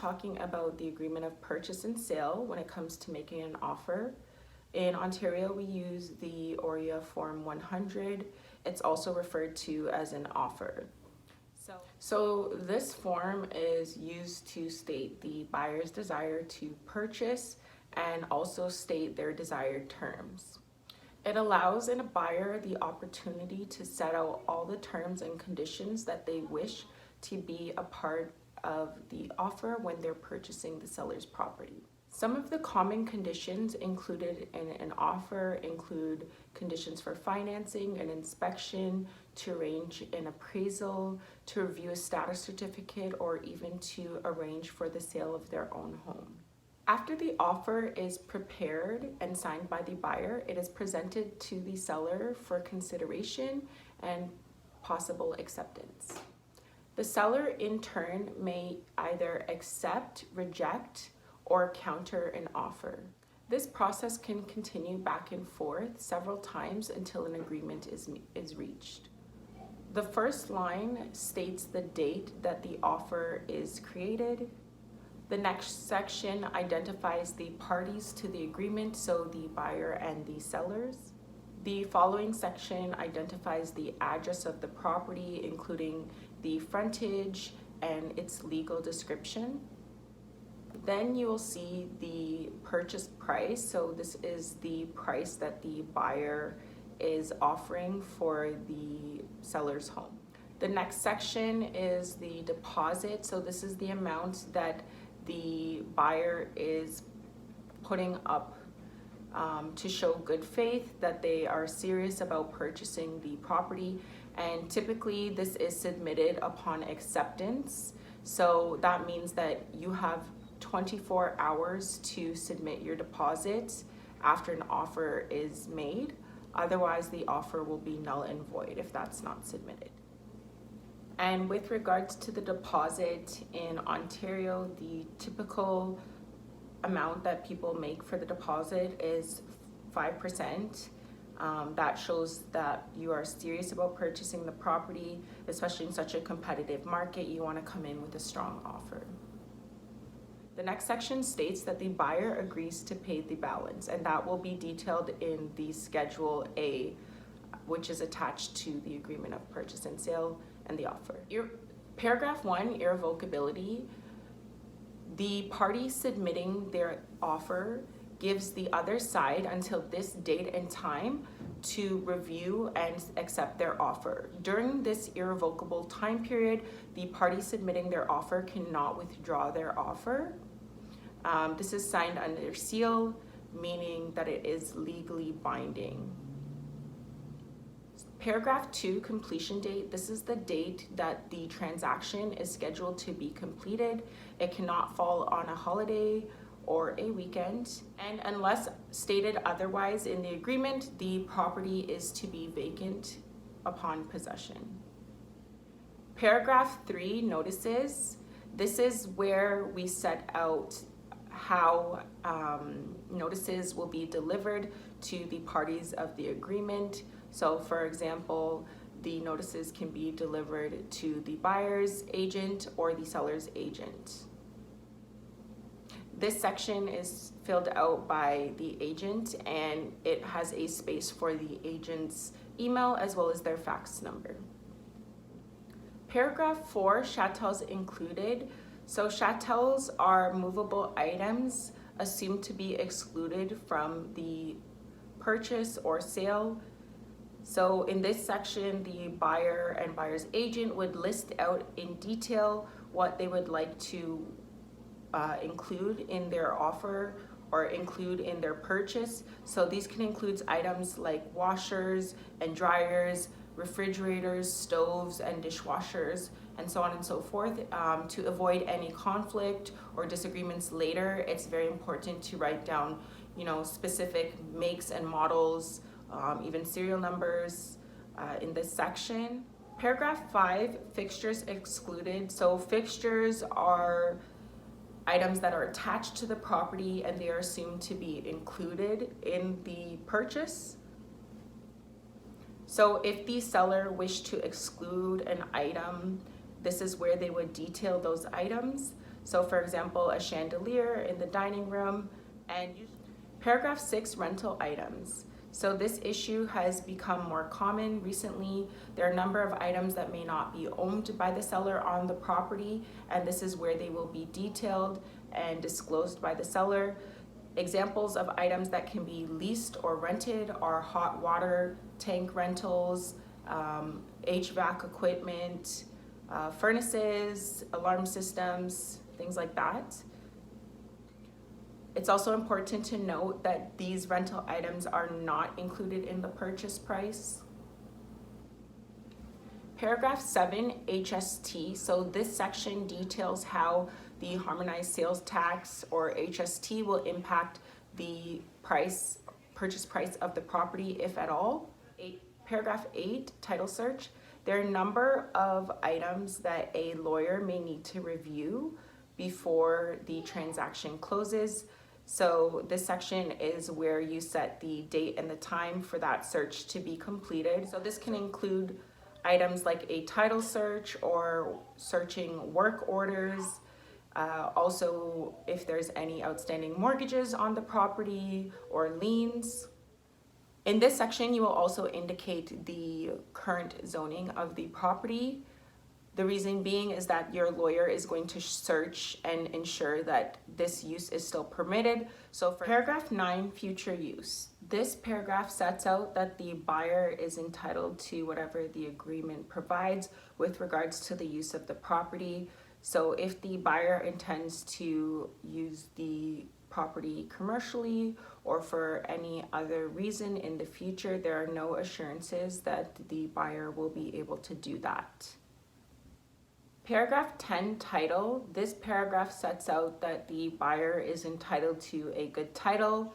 talking about the agreement of purchase and sale when it comes to making an offer. In Ontario, we use the OREA Form 100. It's also referred to as an offer. So this form is used to state the buyer's desire to purchase and also state their desired terms. It allows a buyer the opportunity to set out all the terms and conditions that they wish to be a part of the offer when they're purchasing the seller's property. Some of the common conditions included in an offer include conditions for financing, an inspection, to arrange an appraisal, to review a status certificate, or even to arrange for the sale of their own home. After the offer is prepared and signed by the buyer, it is presented to the seller for consideration and possible acceptance. The seller in turn may either accept, reject, or counter an offer. This process can continue back and forth several times until an agreement is reached. The first line states the date that the offer is created. The next section identifies the parties to the agreement, so the buyer and the sellers. The following section identifies the address of the property, including the frontage and its legal description. Then you will see the purchase price. So this is the price that the buyer is offering for the seller's home. The next section is the deposit. So this is the amount that the buyer is putting up to show good faith that they are serious about purchasing the property. And typically this is submitted upon acceptance. So that means that you have 24 hours to submit your deposit after an offer is made. Otherwise, the offer will be null and void if that's not submitted. And with regards to the deposit in Ontario, the typical amount that people make for the deposit is 5%. That shows that you are serious about purchasing the property, especially in such a competitive market. You want to come in with a strong offer. The next section states that the buyer agrees to pay the balance, and that will be detailed in the Schedule A, which is attached to the agreement of purchase and sale and the offer. Paragraph 1, irrevocability. The party submitting their offer gives the other side until this date and time to review and accept their offer. During this irrevocable time period, the party submitting their offer cannot withdraw their offer. This is signed under seal, meaning that it is legally binding. Paragraph 2, completion date. This is the date that the transaction is scheduled to be completed. It cannot fall on a holiday or a weekend, and unless stated otherwise in the agreement, the property is to be vacant upon possession. Paragraph 3, notices. This is where we set out how notices will be delivered to the parties of the agreement. So for example, the notices can be delivered to the buyer's agent or the seller's agent. This section is filled out by the agent, and it has a space for the agent's email as well as their fax number. Paragraph 4, chatels included. So chatels are movable items assumed to be excluded from the purchase or sale. So in this section, the buyer and buyer's agent would list out in detail what they would like to include in their offer or include in their purchase. So these can include items like washers and dryers, refrigerators, stoves, and dishwashers, and so on and so forth. To avoid any conflict or disagreements later, it's very important to write down, specific makes and models, even serial numbers in this section. Paragraph 5, fixtures excluded. So fixtures are items that are attached to the property and they are assumed to be included in the purchase. So if the seller wished to exclude an item, this is where they would detail those items. So for example, a chandelier in the dining room. And paragraph 6, rental items. So this issue has become more common recently. There are a number of items that may not be owned by the seller on the property, and this is where they will be detailed and disclosed by the seller. Examples of items that can be leased or rented are hot water tank rentals, HVAC equipment, furnaces, alarm systems, things like that. It's also important to note that these rental items are not included in the purchase price. Paragraph 7, HST. So this section details how the harmonized sales tax, or HST, will impact the purchase price of the property, if at all. Paragraph 8, title search. There are a number of items that a lawyer may need to review before the transaction closes. So this section is where you set the date and the time for that search to be completed. So this can include items like a title search or searching work orders. Also, if there's any outstanding mortgages on the property or liens. In this section, you will also indicate the current zoning of the property. The reason being is that your lawyer is going to search and ensure that this use is still permitted. So for paragraph 9, future use. This paragraph sets out that the buyer is entitled to whatever the agreement provides with regards to the use of the property. So if the buyer intends to use the property commercially or for any other reason in the future, there are no assurances that the buyer will be able to do that. Paragraph 10, title. This paragraph sets out that the buyer is entitled to a good title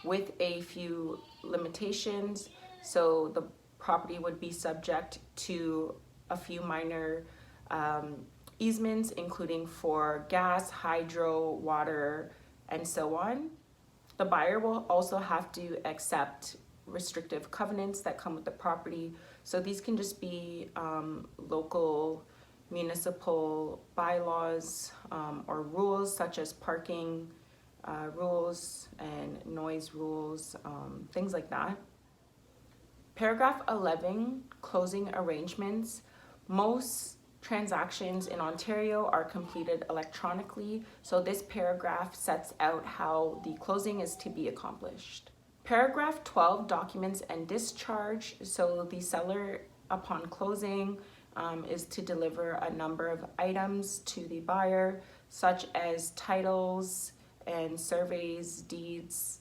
with a few limitations. So the property would be subject to a few minor easements, including for gas, hydro, water, and so on. The buyer will also have to accept restrictive covenants that come with the property. So these can just be local municipal bylaws or rules, such as parking rules and noise rules, things like that. Paragraph 11, closing arrangements. Most transactions in Ontario are completed electronically, so this paragraph sets out how the closing is to be accomplished. Paragraph 12, documents and discharge. So the seller, upon closing, is to deliver a number of items to the buyer, such as titles and surveys, deeds.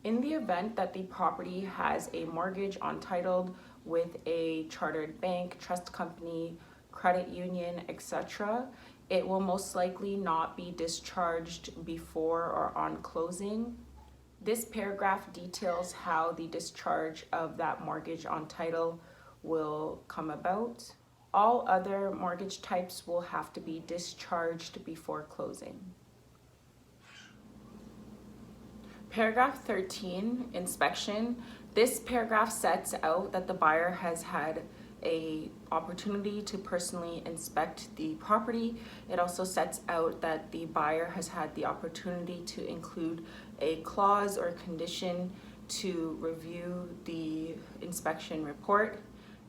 In the event that the property has a mortgage on title with a chartered bank, trust company, credit union, etc., it will most likely not be discharged before or on closing. This paragraph details how the discharge of that mortgage on title will come about. All other mortgage types will have to be discharged before closing. Paragraph 13, inspection. This paragraph sets out that the buyer has had an opportunity to personally inspect the property. It also sets out that the buyer has had the opportunity to include a clause or condition to review the inspection report.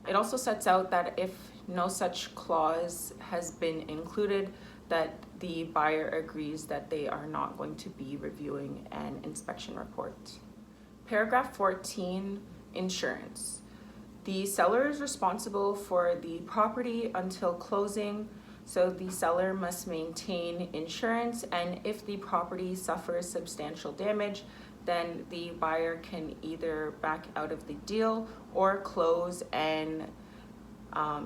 It also sets out that if no such clause has been included, that the buyer agrees that they are not going to be reviewing an inspection report. Paragraph 14, insurance. The seller is responsible for the property until closing, so the seller must maintain insurance, and if the property suffers substantial damage, then the buyer can either back out of the deal or close and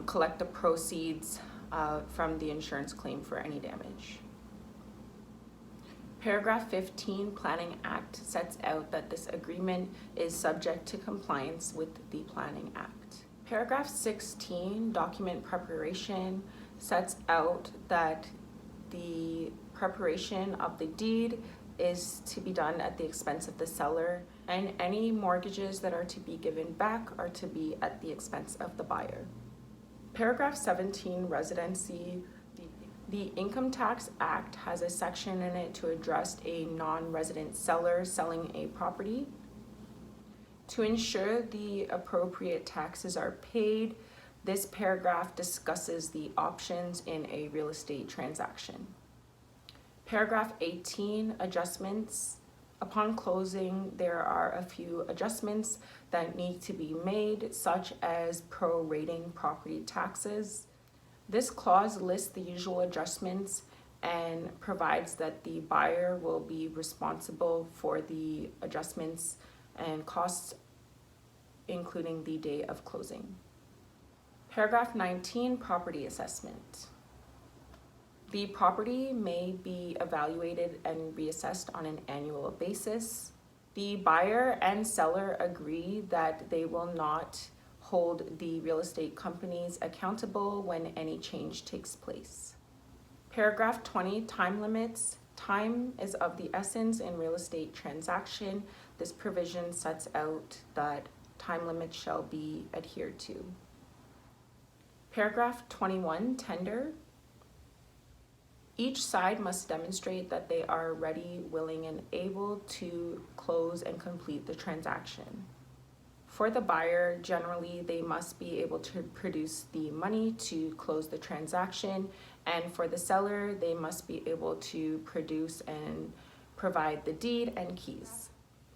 collect the proceeds from the insurance claim for any damage. Paragraph 15, Planning Act, sets out that this agreement is subject to compliance with the Planning Act. Paragraph 16, document preparation, sets out that the preparation of the deed is to be done at the expense of the seller, and any mortgages that are to be given back are to be at the expense of the buyer. Paragraph 17, residency. The Income Tax Act has a section in it to address a non-resident seller selling a property. To ensure the appropriate taxes are paid, this paragraph discusses the options in a real estate transaction. Paragraph 18, adjustments. Upon closing, there are a few adjustments that need to be made, such as prorating property taxes. This clause lists the usual adjustments and provides that the buyer will be responsible for the adjustments and costs, including the day of closing. Paragraph 19, property assessment. The property may be evaluated and reassessed on an annual basis. The buyer and seller agree that they will not hold the real estate companies accountable when any change takes place. Paragraph 20, time limits. Time is of the essence in real estate transaction. This provision sets out that time limits shall be adhered to. Paragraph 21, tender. Each side must demonstrate that they are ready, willing, and able to close and complete the transaction. For the buyer, generally, they must be able to produce the money to close the transaction, and for the seller, they must be able to produce and provide the deed and keys.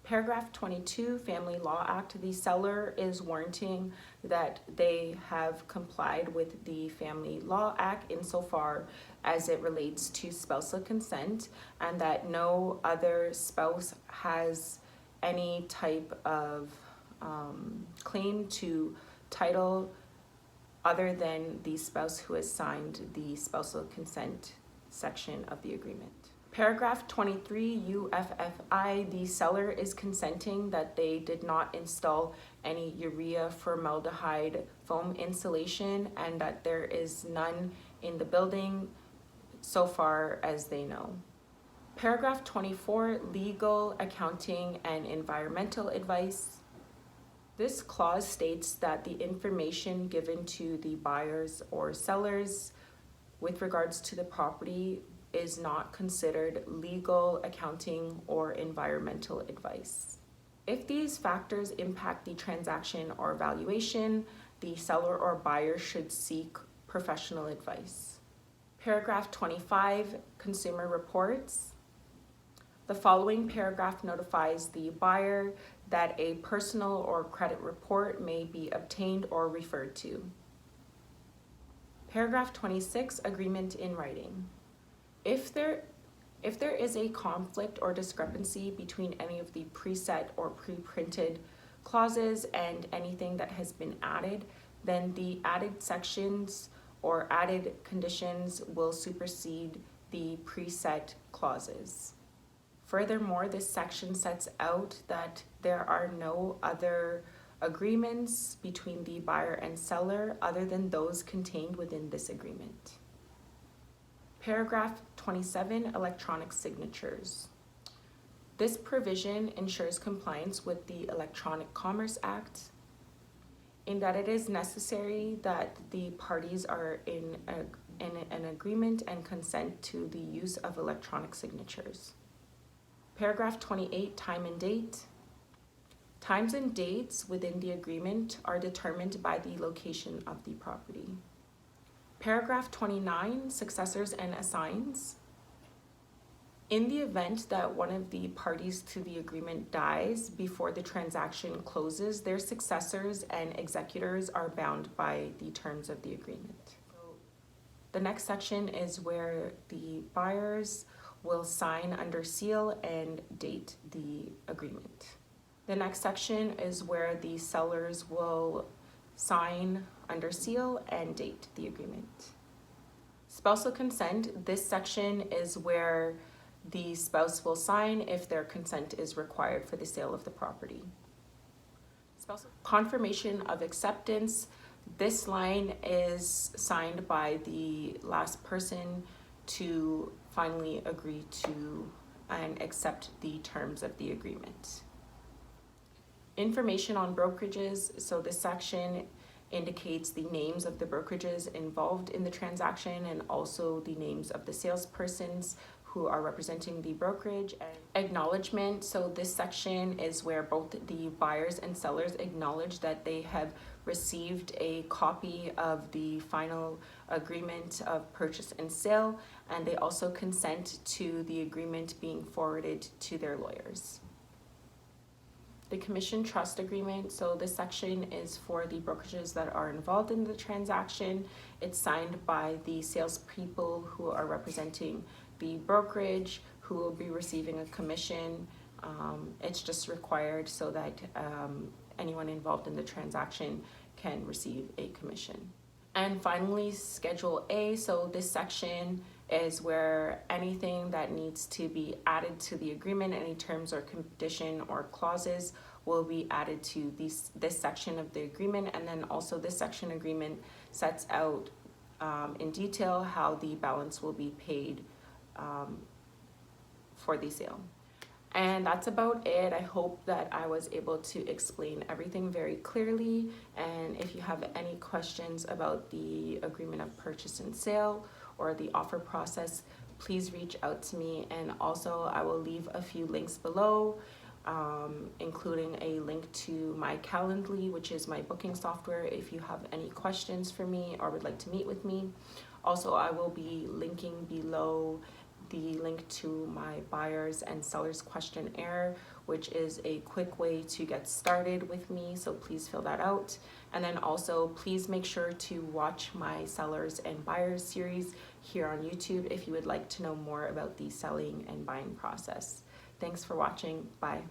Paragraph 22, Family Law Act. The seller is warranting that they have complied with the Family Law Act insofar as it relates to spousal consent, and that no other spouse has any type of claim to title other than the spouse who has signed the spousal consent section of the agreement. Paragraph 23, UFFI, the seller is consenting that they did not install any urea formaldehyde foam insulation and that there is none in the building so far as they know. Paragraph 24, legal, accounting, and environmental advice. This clause states that the information given to the buyers or sellers with regards to the property is not considered legal, accounting, or environmental advice. If these factors impact the transaction or valuation, the seller or buyer should seek professional advice. Paragraph 25, consumer reports. The following paragraph notifies the buyer that a personal or credit report may be obtained or referred to. Paragraph 26, agreement in writing. If there is a conflict or discrepancy between any of the preset or pre-printed clauses and anything that has been added, then the added sections or added conditions will supersede the preset clauses. Furthermore, this section sets out that there are no other agreements between the buyer and seller other than those contained within this agreement. Paragraph 27, electronic signatures. This provision ensures compliance with the Electronic Commerce Act in that it is necessary that the parties are in an agreement and consent to the use of electronic signatures. Paragraph 28, time and date. Times and dates within the agreement are determined by the location of the property. Paragraph 29, successors and assigns. In the event that one of the parties to the agreement dies before the transaction closes, their successors and executors are bound by the terms of the agreement. The next section is where the buyers will sign under seal and date the agreement. The next section is where the sellers will sign under seal and date the agreement. Spousal consent, this section is where the spouse will sign if their consent is required for the sale of the property. Confirmation of acceptance, this line is signed by the last person to finally agree to and accept the terms of the agreement. Information on brokerages, so this section indicates the names of the brokerages involved in the transaction and also the names of the salespersons who are representing the brokerage. And acknowledgement, so this section is where both the buyers and sellers acknowledge that they have received a copy of the final agreement of purchase and sale, and they also consent to the agreement being forwarded to their lawyers. The commission trust agreement, so this section is for the brokerages that are involved in the transaction. It's signed by the salespeople who are representing the brokerage, who will be receiving a commission. It's just required so that anyone involved in the transaction can receive a commission. And finally, Schedule A, so this section is where anything that needs to be added to the agreement, any terms or condition or clauses, will be added to this section of the agreement. And then also this section agreement sets out in detail how the balance will be paid for the sale. And that's about it. I hope that I was able to explain everything very clearly. And if you have any questions about the agreement of purchase and sale or the offer process, please reach out to me. And also I will leave a few links below, including a link to my Calendly, which is my booking software, if you have any questions for me or would like to meet with me. Also, I will be linking below the link to my buyers and sellers questionnaire, which is a quick way to get started with me, so please fill that out. And then also please make sure to watch my sellers and buyers series here on YouTube if you would like to know more about the selling and buying process. Thanks for watching. Bye.